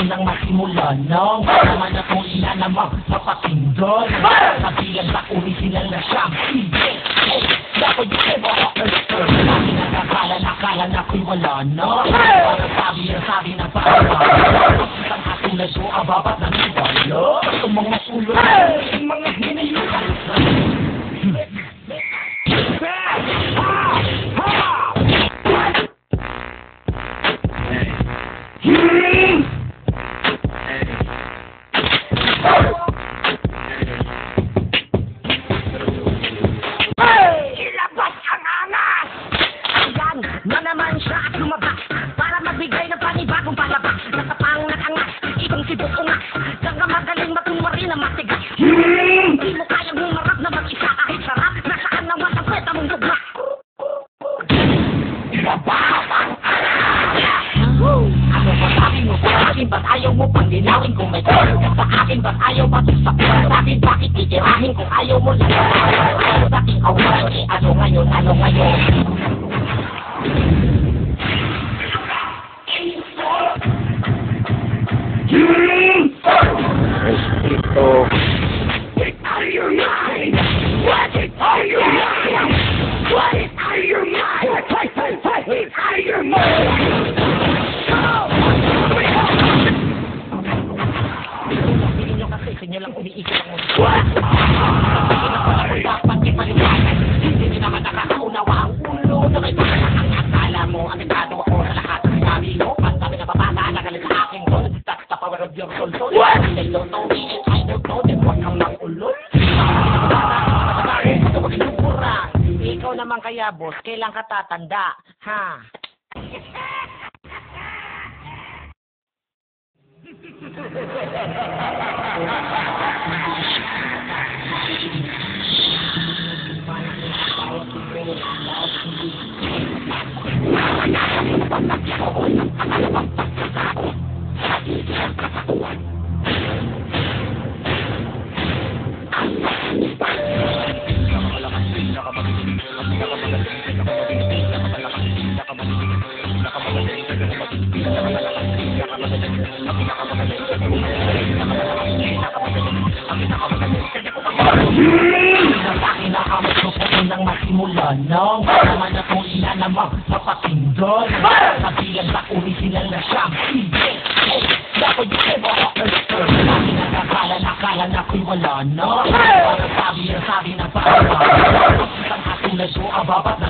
Nang masimula nang naman akong inanamang mapakinggan sa bilang sa original na siyang sige. Dapat yung iba lagi nakakala na ako'y wala na. Parang sabi na parang isang katulad ko ababat ng ibala. Ang mga ulo ang mga hinayukan. Ilabas ang angas! Ayan na naman siya at lumabas para magbigay ng panibagong palabas. Nakapang nakangas, ibang sibok ungas kang magaling matunwari na matigas. Hindi mo kayang humarap na mag-isa kahit sarap. Nasaan naman ang kwenta mong dugma? Ilabas ang angas! Ano ba sabi mo sa akin? Ba't ayaw mo pang linawin kung may tulad ka sa akin? Ba't ayaw patusap mo sa akin? Bakit titirahin kung ayaw mo lang? Ayaw sa aking kawalan, eh ano ngayon? Respeto. What are your mind? What are your mind? What are your mind? What are your mind? Sabihin nyo kasi, sa inyo lang umiikot ang mundo. What? Dapat ipaliwanag. Hindi nyo naman nakakaunawa ang ulo na may pagkakang akala mo. Amitado ako sa lahat ng sabi mo. Pansabi na babata, nagalit sa aking son. That's the power of your soul. What? They don't know me and I don't know them. Huwag kang mag-ulol. Ikaw naman kaya, boss, kailan ka tatanda? Ha? Nang masimula nang naman akong inanamang mapakinggan sa bilang sa original na siyang sige. Dapat yung iba lagi nakakala na ako'y wala na. Parang sabi na parang isang katulad ko ababat na